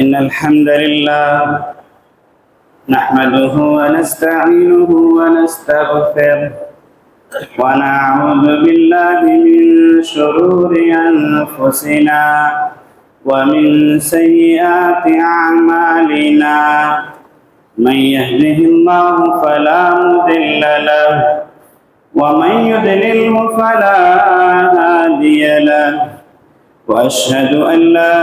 إن الحمد لله نحمده ونستعينه ونستغفره ونعوذ بالله من شرور أنفسنا ومن سيئات أعمالنا من يهده الله فلا مضل له ومن يضلله فلا هادي له وأشهد أن لا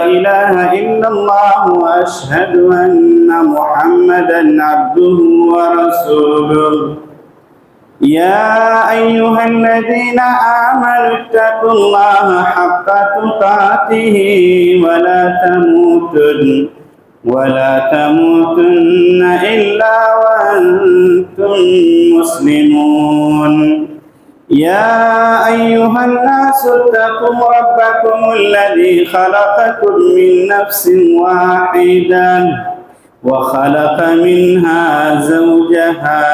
إله إلا الله وأشهد أن محمدا عبده ورسوله يا أيها الذين آمنوا اتقوا الله حق تقاته ولا تموتن إلا وأنتم مسلمون يا أيها الناس اتقوا ربكم الذي خلقكم من نفس واحدة وخلق منها زوجها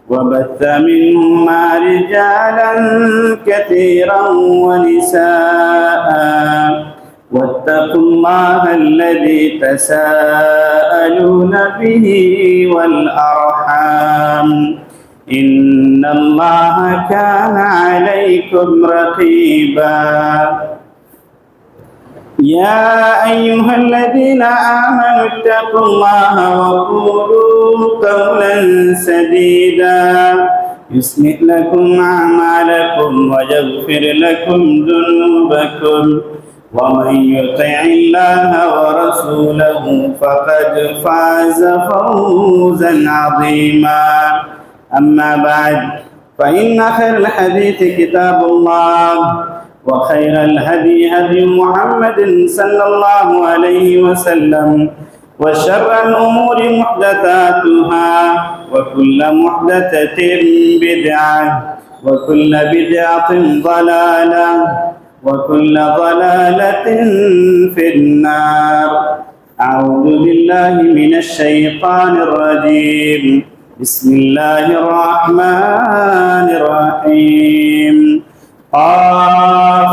وبث منهما رجالا كثيرا ونساء واتقوا الله الذي تساءلون به والأرحام إن الله كان عليكم رقيبا يا أيها الذين آمنوا اتقوا الله وقولوا قولا سديدا يصلح لكم أعمالكم ويغفر لكم ذنوبكم ومن يطع الله ورسوله فقد فاز فوزا عظيما أما بعد فإن خير الحديث كتاب الله وخير الهدي هدي محمد صلى الله عليه وسلم وشر الأمور محدثاتها وكل محدثة بدعة وكل بدعة ضلالة وكل ضلالة في النار أعوذ بالله من الشيطان الرجيم بسم الله الرحمن الرحيم قاف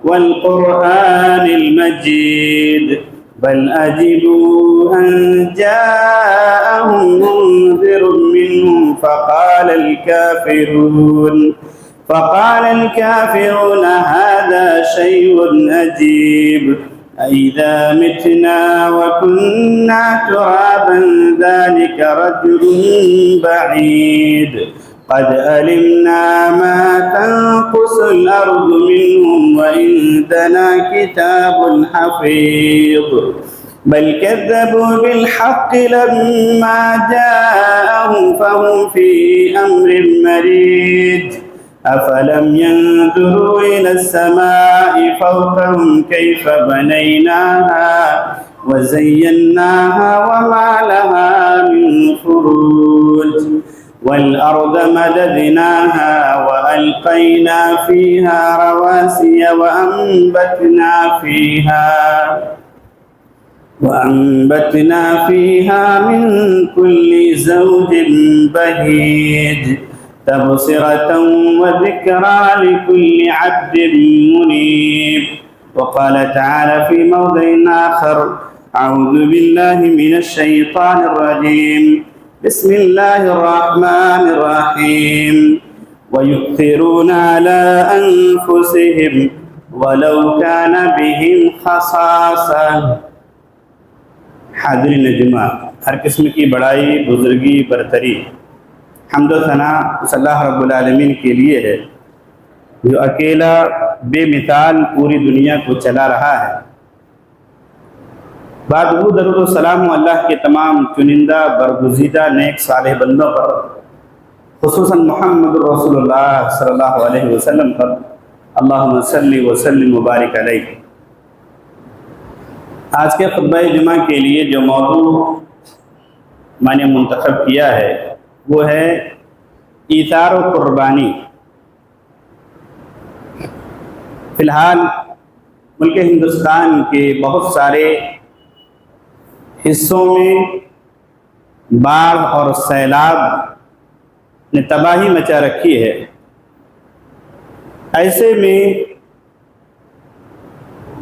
والقرآن المجيد بل أجبوا أن جاءهم منذر منهم فقال الكافرون هذا شيء عجيب أإذا متنا وكنا ترابا ذلك رجل بعيد قد علمنا ما تنقص الأرض منهم وعندنا كتاب حفيظ بل كذبوا بالحق لما جاءهم فهم في أمر مريج أفلم ينظروا إلى السماء فوقهم كيف بنيناها وزيناها وما لها من فروج والأرض مددناها وألقينا فيها رواسي وأنبتنا فيها من كل زوج بهيج تبصرة وذكرى لكل عبد منيب وقال تعالى في موضع آخر أعوذ بالله من الشيطان الرجيم بسم الله الرحمن الرحيم ويؤثرون على أنفسهم ولو كان بهم خصاصة حاضرین جمعہ ہر قسم کی بڑائی بزرگی برتری حمد و ثنا اس اللہ رب العالمین کے لیے ہے جو اکیلا بے مثال پوری دنیا کو چلا رہا ہے۔ بعد وہ درود و سلام اللہ کے تمام چنندہ برگزیدہ نیک صالح بندوں پر خصوصاً محمد رسول اللہ صلی اللہ علیہ وسلم پر اللہم صلی وسلم مبارک علیہ۔ آج کے خطبہ جمعہ کے لیے جو موضوع میں نے منتخب کیا ہے وہ ہے ایثار و قربانی۔ فی الحال ملک ہندوستان کے بہت سارے حصوں میں باڑھ اور سیلاب نے تباہی مچا رکھی ہے۔ ایسے میں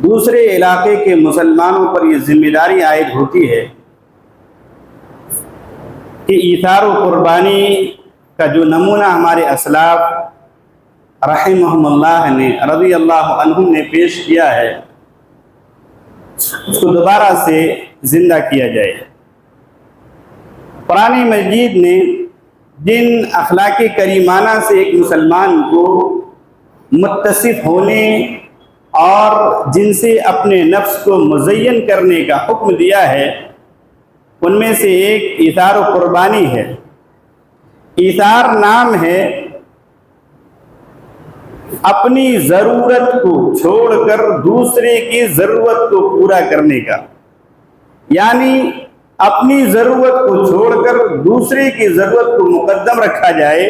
دوسرے علاقے کے مسلمانوں پر یہ ذمہ داری عائد ہوتی ہے کہ ایثار و قربانی کا جو نمونہ ہمارے اسلاف رحمہم اللہ نے رضی اللہ عنہم نے پیش کیا ہے اس کو دوبارہ سے زندہ کیا جائے۔ قرآن مجید نے جن اخلاق کریمانہ سے ایک مسلمان کو متصف ہونے اور جن سے اپنے نفس کو مزین کرنے کا حکم دیا ہے ان میں سے ایک ایثار و قربانی ہے۔ ایثار نام ہے اپنی ضرورت کو چھوڑ کر دوسرے کی ضرورت کو پورا کرنے کا، یعنی اپنی ضرورت کو چھوڑ کر دوسرے کی ضرورت کو مقدم رکھا جائے،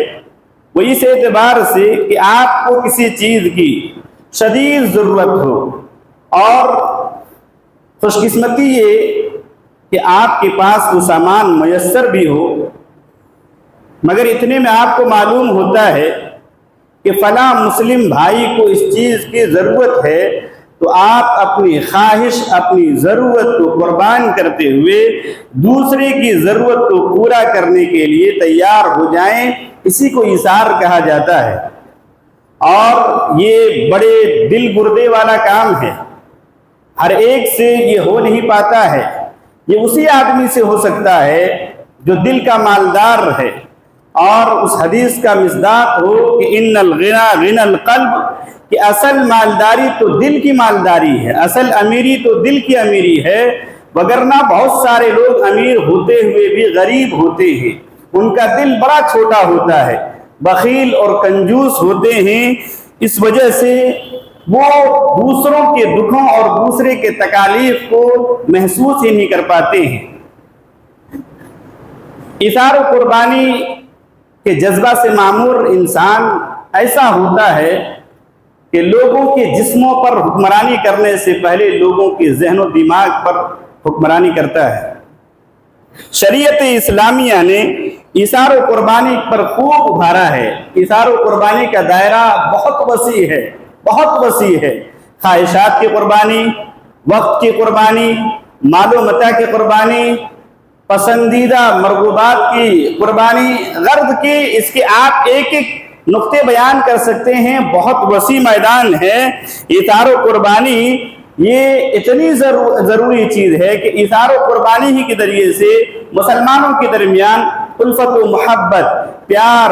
وہ اس اعتبار سے کہ آپ کو کسی چیز کی شدید ضرورت ہو اور خوش قسمتی یہ کہ آپ کے پاس وہ سامان میسر بھی ہو، مگر اتنے میں آپ کو معلوم ہوتا ہے کہ فلاں مسلم بھائی کو اس چیز کی ضرورت ہے، تو آپ اپنی خواہش اپنی ضرورت کو قربان کرتے ہوئے دوسرے کی ضرورت کو پورا کرنے کے لیے تیار ہو جائیں، اسی کو ایثار کہا جاتا ہے۔ اور یہ بڑے دل گردے والا کام ہے، ہر ایک سے یہ ہو نہیں پاتا ہے، یہ اسی آدمی سے ہو سکتا ہے جو دل کا مالدار ہے، اور اس حدیث کا مصداق ہو کہ ان الغنى غنى القلب، کہ اصل مالداری تو دل کی مالداری ہے، اصل امیری تو دل کی امیری ہے، وگرنہ بہت سارے لوگ امیر ہوتے ہوئے بھی غریب ہوتے ہیں، ان کا دل بڑا چھوٹا ہوتا ہے، بخیل اور کنجوس ہوتے ہیں، اس وجہ سے وہ دوسروں کے دکھوں اور دوسرے کے تکالیف کو محسوس ہی نہیں کر پاتے ہیں۔ ایثار و قربانی کے جذبہ سے معمور انسان ایسا ہوتا ہے کہ لوگوں کے جسموں پر حکمرانی کرنے سے پہلے لوگوں کے ذہن و دماغ پر حکمرانی کرتا ہے۔ شریعت اسلامیہ نے ایثار و قربانی پر خوب ابھارا ہے۔ ایثار و قربانی کا دائرہ بہت وسیع ہے، بہت وسیع ہے۔ خواہشات کی قربانی، وقت کی قربانی، مال و متاع کی قربانی، پسندیدہ مرغوبات کی قربانی، غرض کی اس کے آپ ایک ایک نقطے بیان کر سکتے ہیں، بہت وسیع میدان ہے۔ ایثار و قربانی یہ اتنی ضروری چیز ہے کہ ایثار و قربانی ہی کے ذریعے سے مسلمانوں کے درمیان الفت و محبت، پیار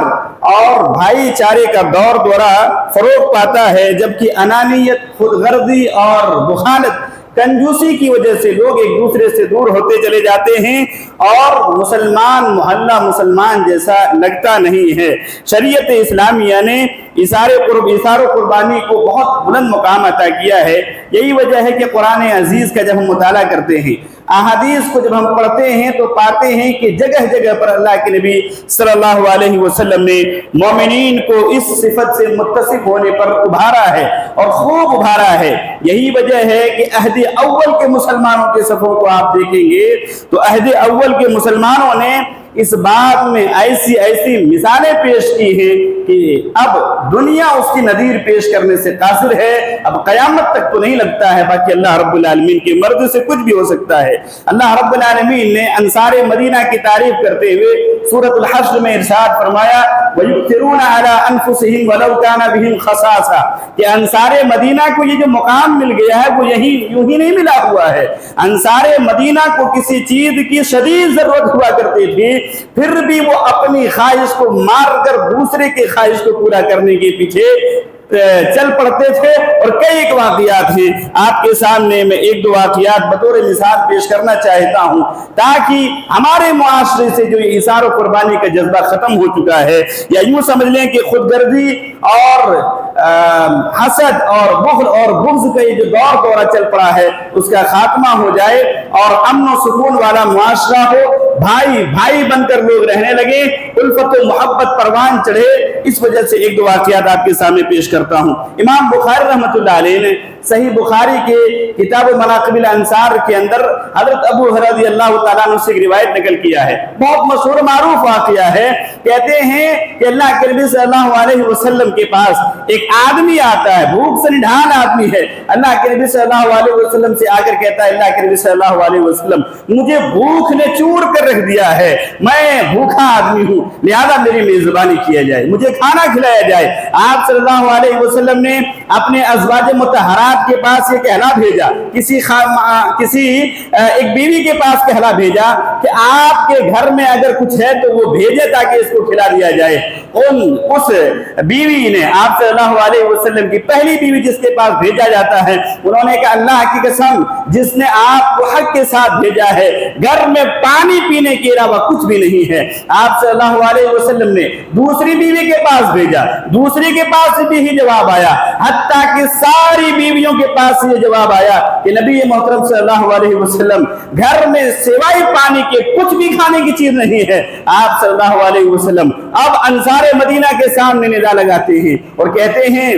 اور بھائی چارے کا دور دورہ فروغ پاتا ہے، جبکہ انانیت، خود غرضی اور بخالت، کنجوسی کی وجہ سے لوگ ایک دوسرے سے دور ہوتے چلے جاتے ہیں اور مسلمان محلہ مسلمان جیسا لگتا نہیں ہے۔ شریعت اسلامیہ نے ایثار و قربانی کو بہت بلند مقام عطا کیا ہے۔ یہی وجہ ہے کہ قرآن عزیز کا جب ہم مطالعہ کرتے ہیں، احادیث کو جب ہم پڑھتے ہیں تو پاتے ہیں کہ جگہ جگہ پر اللہ کے نبی صلی اللہ علیہ وسلم نے مومنین کو اس صفت سے متصف ہونے پر ابھارا ہے اور خوب ابھارا ہے۔ یہی وجہ ہے کہ عہد اول کے مسلمانوں کے صفوں کو آپ دیکھیں گے تو عہد اول کے مسلمانوں نے اس بات میں ایسی ایسی مثالیں پیش کی ہیں کہ اب دنیا اس کی نظیر پیش کرنے سے قاصر ہے، اب قیامت تک تو نہیں لگتا ہے، باقی اللہ رب العالمین کی مرضی سے کچھ بھی ہو سکتا ہے۔ اللہ رب العالمین نے انصار مدینہ کی تعریف کرتے ہوئے سورۃ الحشر میں ارشاد فرمایا وَيُؤْثِرُونَ عَلَىٰ أَنفُسِهِمْ وَلَوْ كَانَ بِهِمْ خَصَاصَةٌ، کہ انصار مدینہ کو یہ جو مقام مل گیا ہے وہ یوں ہی نہیں ملا ہوا ہے۔ انصار مدینہ کو کسی چیز کی شدید ضرورت ہوا کرتی تھی، پھر بھی وہ اپنی خواہش کو مار کر دوسرے کی خواہش کو پورا کرنے کے پیچھے چل پڑتے تھے، اور کئی ایک واقعات ہیں آپ کے سامنے میں ایک دو واقعات بطور مثال پیش کرنا چاہتا ہوں تاکہ ہمارے معاشرے سے جو یہ ایثار و قربانی کا جذبہ ختم ہو چکا ہے، یا یوں سمجھ لیں کہ خود غرضی اور حسد اور بخل اور بغض کا یہ جو دور دورہ چل پڑا ہے اس کا خاتمہ ہو جائے اور امن و سکون والا معاشرہ ہو، بھائی بھائی بن کر لوگ رہنے لگے، الفت و محبت پروان چڑھے۔ اس وجہ سے ایک دو واقعات آپ کے سامنے پیش کرتا ہوں۔ امام بخاری رحمۃ اللہ علیہ نے صحیح بخاری کے کتاب مناقب الانصار کے اندر حضرت ابو ہریرہ رضی اللہ تعالیٰ عنہ سے ایک روایت نقل کیا ہے، بہت مشہور معروف واقعہ ہے۔ کہتے ہیں کہ اللہ کے نبی صلی اللہ علیہ وسلم کے پاس ایک آدمی آتا ہے، بھوک سے نڈھال آدمی ہے، اللہ کے نبی صلی اللہ علیہ وسلم سے آ کر کہتا ہے اللہ کے نبی صلی اللہ علیہ وسلم مجھے بھوک نے چور کر رکھ دیا ہے، میں بھوکا آدمی ہوں، لہذا میری میزبانی کیا جائے، مجھے کھانا کھلایا جائے۔ آپ صلی اللہ علیہ وسلم نے اپنے ازواج مطہرات کے پاس یہ کہلا بھیجا، کسی ایک بیوی کے پاس کہلا بھیجا کہ آپ کے گھر میں اگر کچھ ہے تو وہ بھیجے تاکہ اس کو کھلا دیا جائے۔ اس بیوی نے آپ صلی اللہ علیہ وسلم کی پہلی بیوی جس کے پاس بھیجا جاتا ہے، انہوں نے کہا اللہ کی قسم جس نے آپ کو حق کے ساتھ بھیجا ہے، گھر میں پانی پینے کے علاوہ کچھ بھی نہیں ہے۔ آپ صلی اللہ علیہ وسلم نے دوسری بیوی کے پاس بھیجا، دوسری کے پاس بھی یہی جواب آیا، حتیٰ کہ ساری بیویوں کے پاس یہ جواب آیا کہ نبی محترم صلی اللہ علیہ وسلم گھر میں سوائے پانی کے کچھ بھی کھانے کی چیز نہیں ہے۔ آپ صلی اللہ علیہ وسلم اب انصار مدینہ کے سامنے ندا لگاتے ہیں اور کہتے ہیں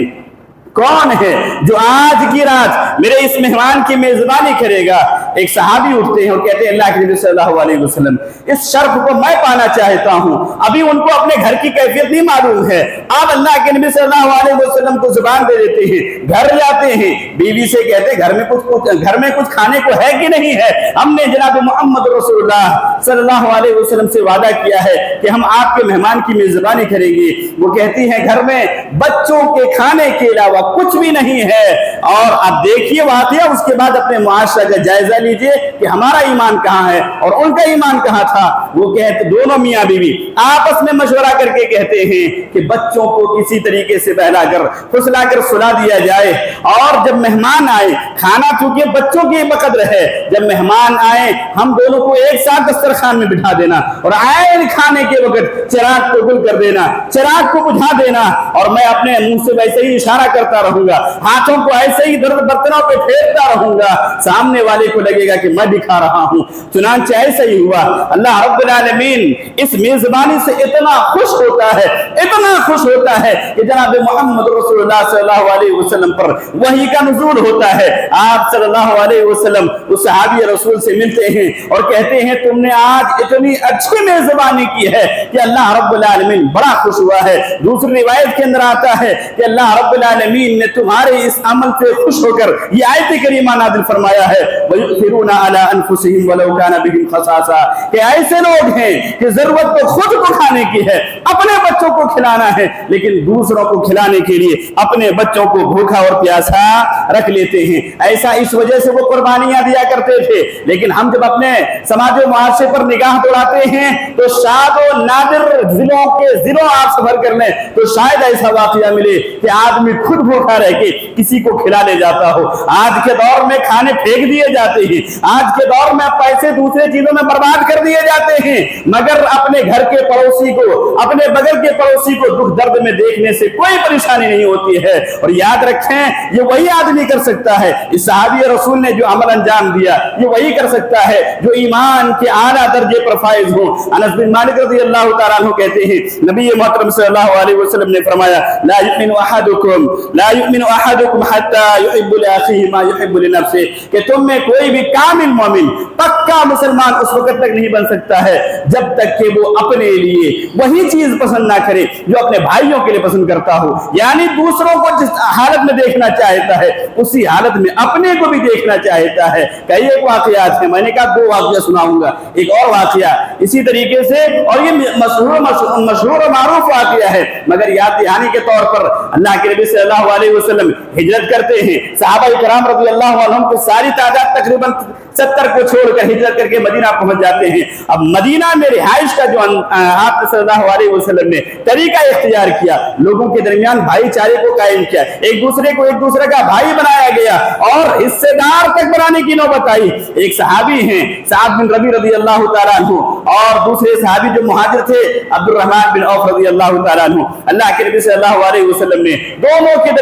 کون ہے جو آج کی رات میرے اس مہمان کی میزبانی کرے گا؟ ایک صحابی اٹھتے ہیں اور کہتے ہیں اللہ کے نبی صلی اللہ علیہ وسلم اس شرف کو میں پانا چاہتا ہوں، ابھی ان کو اپنے گھر کی کیفیت نہیں معلوم ہے۔ آپ اللہ کے نبی صلی اللہ علیہ وسلم کو زبان دے دیتے ہیں، گھر جاتے ہیں، بیوی سے کہتے ہیں گھر میں کچھ کھانے کو ہے کہ نہیں ہے؟ ہم نے جناب محمد رسول اللہ صلی اللہ علیہ وسلم سے وعدہ کیا ہے کہ ہم آپ کے مہمان کی میزبانی کریں گے۔ وہ کہتی ہیں گھر میں بچوں کے کھانے کے علاوہ کچھ بھی نہیں ہے۔ اور اب دیکھیے واقعہ، اس کے بعد اپنے معاشرہ کا جائزہ لیجئے کہ ہمارا ایمان کہاں ہے اور ان کا ایمان کہاں تھا۔ وہ کہتے دونوں میاں بیوی آپس میں مشورہ کر کے کہتے ہیں کہ بچوں کو کسی طریقے سے بہلا کر پھسلا کر سلا دیا جائے، اور جب مہمان آئے، کھانا چونکہ بچوں کی بقدر ہے، جب مہمان آئے ہم دونوں کو ایک ساتھ دسترخوان میں بٹھا دینا اور آئے کھانے کے وقت چراغ کو گل کر دینا، چراغ کو بجھا دینا، اور میں اپنے منہ سے ویسے ہی اشارہ کرتا رہوں گا، ہاتھوں کو ایسے ہی برتنوں پہ پھیرتا رہوں گا، سامنے والے کو لگے گا کہ میں دکھا رہا ہوں۔ چنانچہ ایسا ہی ہوا۔ اللہ رب العالمین اس میزبانی سے اتنا خوش ہوتا ہے، اتنا خوش ہوتا ہے کہ جناب محمد رسول اللہ صلی اللہ علیہ وسلم پر وحی کا نزول ہوتا ہے۔ آپ صلی اللہ علیہ وسلم اس صحابی رسول سے ملتے ہیں اور کہتے ہیں تم نے آج اتنی اچھی میزبانی کی ہے کہ اللہ رب العالمین بڑا خوش ہوا ہے۔ دوسری روایت کے اندر آتا ہے کہ اللہ رب العالمین نے تمہارے اس عمل سے خوش ہو کر یہ آیت کریمہ نازل فرمایا ہے وَيُؤْثِرُونَ عَلَىٰ أَنفُسِهِمْ وَلَوْ كَانَ بِهِمْ خَصَاصَةٌ، کہ ایسے لوگ ہیں کہ ضرورت تو خود کو کھانے کی ہے، اپنے بچوں کو کھلانا ہے، لیکن دوسروں کو کھلانے کے لیے اپنے بچوں کو بھوکا اور پیاسا رکھ لیتے ہیں۔ ایسا اس وجہ سے وہ قربانیاں دیا کرتے تھے، لیکن ہم جب اپنے سماج و معاشرے پر نگاہ دوڑاتے ہیں تو شاد و نادر ضلعوں آپ سفر کر لیں تو شاید ایسا واقعہ ملے کہ آدمی خود بھوکا رہ کے کسی کو کھلا لے جاتا ہو۔ آج کے دور میں کھانے پھینک دیے جاتے ہیں، آج کے دور میں پیسے دوسرے چیزوں میں برباد کر دیے جاتے ہیں، مگر اپنے گھر کے پڑوسی کو، اپنے بغل کے پڑوسی کو دکھ درد میں دیکھنے سے کوئی پریشانی نہیں ہوتی ہے۔ اور یاد رکھیں یہ وہی آدمی کر سکتا ہے، اس صحابی رسول نے جو عمل انجام دیا یہ وہی کر سکتا ہے جو ایمان کے اعلیٰ درجے پر فائز ہوں۔ انس بن مالک رضی اللہ تعالیٰ عنہ کہتے ہیں نبی محترم صلی اللہ علیہ وسلم نے فرمایا لا یؤمن احدکم حتی یحب لأخیہ ما یحب لنفسہ، کہ تم میں کوئی بھی کامل مومن، پکا مسلمان اس وقت تک نہیں بن سکتا ہے جب تک کہ وہ اپنے لیے وہی چیز پسند نہ کرے جو اپنے بھائیوں کے لیے پسند کرتا ہو۔ یعنی دوسروں کو جس حالت میں دیکھنا چاہتا ہے اسی حالت میں اپنے کو بھی دیکھنا چاہتا ہے۔ کئی ایک واقعات ہیں، میں نے کہا 2 واقعہ سناؤں گا، ایک اور واقعہ اسی طریقے سے، اور یہ مشہور و معروف واقعہ ہے، مگر یاد دہانی کے طور پر اللہ کے نبی صلی اللہ علیہ وسلم ہجرت کرتے ہیں، صحابہ کرام رضی اللہ عنہم کی ساری تعداد تقریباً 70 کو چھوڑ کر ہجرت کر کے مدینہ پہنچ جاتے ہیں۔ اب مدینہ میں رہائش کا جو آپ صلی اللہ علیہ وسلم نے طریقہ اختیار کیا، لوگوں کے درمیان بھائی چارے کو قائم کیا، ایک دوسرے کا بھائی بنایا گیا اور حصے دار تک بنانے کی نوبت آئی۔ ایک صحابی ہیں سعد بن ربیع رضی اللہ تعالیٰ عنہ، اور دوسرے صحابی جو مہاجر تھے عبد الرحمن بن عوف رضی اللہ تعالیٰ عنہ۔ اللہ کے نبی صلی اللہ علیہ وسلم نے دونوں کے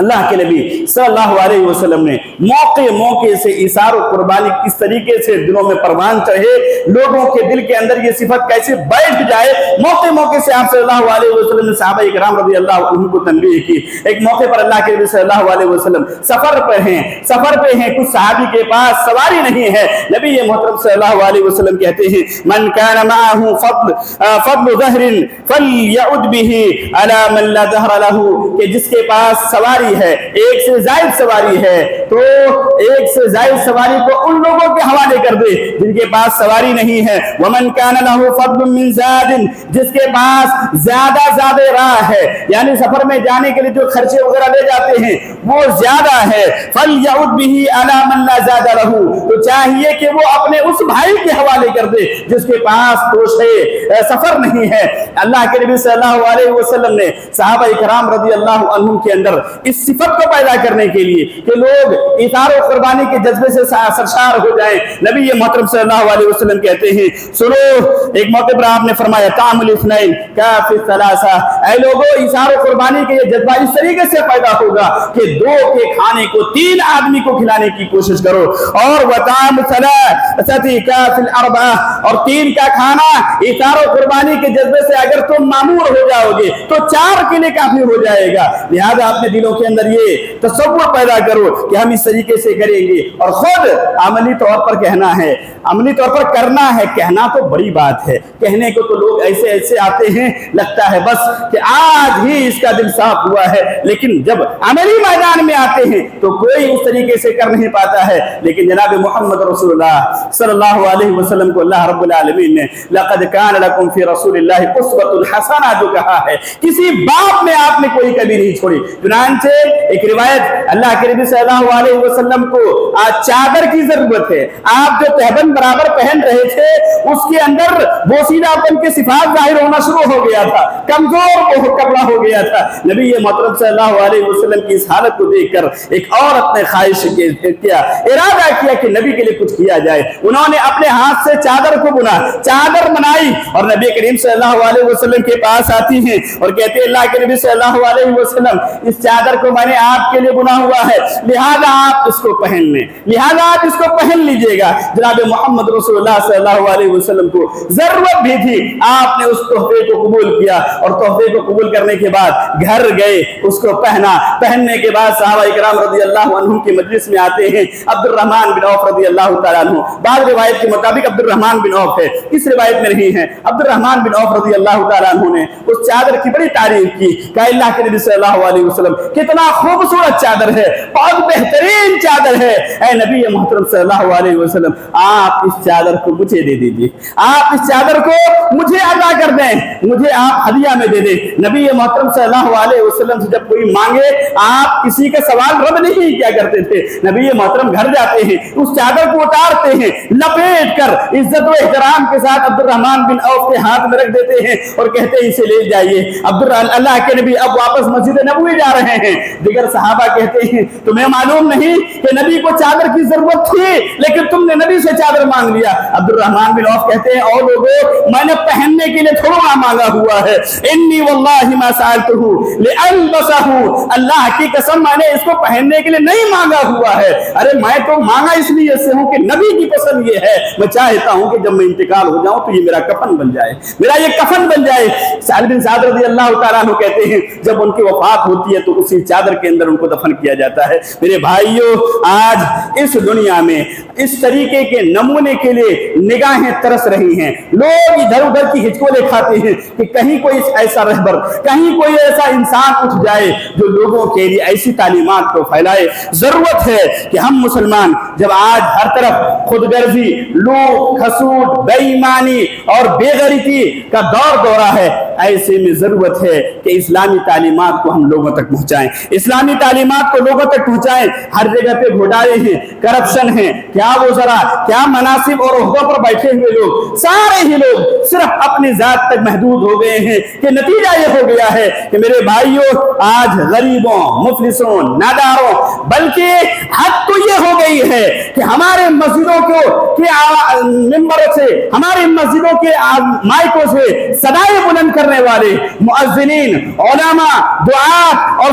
اللہ کے نبی صلی اللہ علیہ وسلم نے موقع سے ایثار و قربانی کس طریقے سے دلوں میں پروان چڑھے، لوگوں کے دل کے اندر یہ صفت کیسے بیٹھ جائے، موقع سے آپ صلی اللہ علیہ وسلم نے صحابہ کرام رضی اللہ عنہ کو تنبیہ کی۔ ایک موقع پر اللہ کے نبی صلی اللہ علیہ وسلم سفر پہ ہیں، کچھ صحابی کے پاس سواری نہیں ہے۔ نبی محترم صلی اللہ علیہ وسلم کہتے ہیں من کان معه فضل ظہر فلیعد به علی من لا ظہر له، کہ جس کے پاس سواری ہے، ایک سے زائد سواری ہے، تو ایک سے زائد سواری کو ان لوگوں کے حوالے کر دے جن کے پاس سواری نہیں ہے۔ ومن کان له فضل من زاد، جس کے پاس زیادہ راہ ہے، یعنی سفر میں جانے کے لیے جو خرچے وغیرہ لے جاتے ہیں وہ زیادہ ہے، فلیعد به علی من لا زاد له، تو چاہیے کہ وہ اپنے اس بھائی کے حوالے کر دے جس کے پاس توشے سفر نہیں ہے۔ اللہ کے نبی صلی اللہ علیہ وسلم نے صحابہ کرام رضی اللہ عنہم کے اندر اس صفت کو پیدا کرنے کے لیے کہ لوگ ایثار و قربانی کے جذبے سے سرشار ہو جائیں، نبی محترم صلی اللہ علیہ وسلم کہتے ہیں سنو، ایک موقع پر آپ نے فرمایا طعام الاثنین کافی الثلاثہ، اے لوگوں ایثار و قربانی کے یہ جذبہ اس طریقے سے پیدا ہوگا کہ دو کے کھانے کو تین آدمی کو کھلانے کی کوشش کرو، اور وطعام ثلاثہ کافی الاربعہ، اور تین کا کھانا ایثار و قربانی کے جذبے سے اگر تم معمور ہو جاؤ گے تو چار کے لیے کافی ہو جائے گا۔ لہذا اپنے دلوں کے اندر یہ تصور پیدا کرو کہ ہم اس طریقے سے کریں گے، اور خود عملی طور پر کہنا ہے، عملی طور پر کرنا ہے۔ کہنا تو بڑی بات ہے، کہنے کو تو لوگ ایسے آتے ہیں، لگتا ہے بس کہ آج ہی اس کا دل صاف ہوا ہے، لیکن جب عملی میدان میں آتے ہیں تو کوئی اس طریقے سے کر نہیں پاتا ہے۔ لیکن جناب محمد رسول اللہ صلی اللہ علیہ وسلم کو اللہ رب العالمین نے لقد کان لکم فی رسول اللہ اسوۃ حسنہ جو کہا ہے، کسی بات میں آپ نے کوئی کمی نہیں چھوڑی۔ چنانچہ ایک روایت، اللہ کے نبی صلی اللہ علیہ وسلم کو چادر کی ضرورت ہے، آپ جو تہبند برابر پہن رہے تھے اس کے اندر بوسیدہ پن کے صفات ظاہر ہونا شروع ہو گیا تھا، کمزور وہ کپڑا ہو گیا تھا۔ نبی محترم صلی اللہ علیہ وسلم کی اس حالت کو دیکھ کر ایک عورت نے خواہش کیا، ارادہ کیا کہ نبی کے لیے کچھ کیا جائے۔ انہوں نے اپنے ہاتھ سے چادر کو بنا، چادر بنائی، اور نبی کریم صلی اللہ علیہ وسلم کے پاس آتی ہیں اور کہتے ہیں اللہ کے نبی صلی اللہ علیہ وسلم اس چادر کو میں نے آپ کے لیے بنا ہوا ہے، لہذا آپ اس کو پہن لیں، لہذا آپ اس کو پہن لیجئے گا۔ جناب محمد رسول اللہ صلی اللہ علیہ وسلم کو ضرورت بھی تھی، آپ نے اس تحفے کو قبول کیا، اور تحفے کو قبول کرنے کے بعد گھر گئے، اس کو پہنا۔ پہننے کے بعد صحابہ کرام رضی اللہ عنہم کی مجلس میں آتے ہیں عبد الرحمن بن عوف رضی اللہ تعالیٰ عنہ، بعض روایت کے مطابق عبد الرحمن بن عوف ہے، اس روایت میں نہیں ہے، عبد الرحمن بن عوف رضی اللہ تعالیٰ عنہ نے اس چادر کی بڑی تعریف کی، کہا اللہ کے نبی صلی اللہ علیہ وسلم کتنا خوبصورت چادر ہے، بہت بہترین چادر ہے، اے نبی محترم صلی اللہ علیہ وسلم آپ اس چادر کو مجھے دے دیجیے، آپ اس چادر کو مجھے عطا کر دیں، مجھے آپ ہدیہ میں دے دیں۔ نبی محترم صلی اللہ علیہ وسلم سے جب کوئی مانگے آپ کسی کا سوال رد نہیں کیا کرتے تھے، نبی محترم گھر جاتے ہیں، اس چادر کو اتارتے ہیں، لپیٹ کر عزت و احترام کے ساتھ عبد الرحمن بن عوف کے ہاتھ میں رکھ دیتے ہیں اور کہتے ہیں اسے لے جائیے۔ اللہ کے نبی اب واپس مسجد نبوی جا رہے ہیں، دیگر صحابہ کہتے ہیں تمہیں معلوم نہیں کہ نبی کو چادر کی ضرورت تھی لیکن تم نے نبی سے چادر مانگ لیا؟ عبد الرحمن بن عوف کہتے ہیں اور لوگوں میں نے پہننے کے لیے تھوڑا مانگا ہوا ہے، انی واللہ ما سألتہ لألبسہ، اللہ کی قسم میں نے اس کو پہننے کے لیے نہیں مانگا ہوا ہے، ارے میں تو مانگا اس لیے سے ہوں کہ نبی کی پسند یہ ہے، میں چاہتا ہوں کہ جب میں انتقال ہو جاؤں تو یہ میرا کفن بن جائے، میرا یہ کفن بن جائے۔ سہل بن سعد رضی اللہ تعالیٰ عنہ کہتے ہیں جب ان کی وفات ہوتی ہے تو اسی چادر کے اندر ان کو دفن کیا جاتا ہے۔ میرے بھائیوں آج اس دنیا میں اس طریقے کے نمونے کے لیے نگاہیں ترس رہی ہیں، لوگ ادھر ادھر کی ہچکولے کھاتے ہیں کہ کہیں کوئی ایسا رہبر، کہیں کوئی ایسا انسان اٹھ جائے جو لوگوں کے لیے ایسی تعلیمات کو پھیلائے۔ ضرورت ہے کہ ہم مسلمان جب آج ہر طرف خود غرضی، لوٹ کھسوٹ، بے ایمانی اور بے غیرتی کا دورہ ہے، ایسے میں ضرورت ہے کہ اسلامی تعلیمات کو ہم لوگوں تک پہنچائیں، اسلامی تعلیمات کو لوگوں تک پہنچائیں۔ ہر جگہ پہ گھوٹالے ہیں، کرپشن ہے، کیا وزراء، کیا مناصب اور عہدوں پر بیٹھے ہوئے لوگ، سارے ہی لوگ صرف اپنی ذات تک محدود ہو گئے ہیں کہ نتیجہ یہ ہو گیا ہے کہ میرے بھائیوں آج غریبوں، مفلسوں، ناداروں، بلکہ حد تو یہ ہو گئی ہے کہ ہمارے مسجدوں کے ممبروں سے، ہماری مسجدوں کے مائکوں سے صدائیں بلند کرنے والے مؤذنین، علماء، دعات اور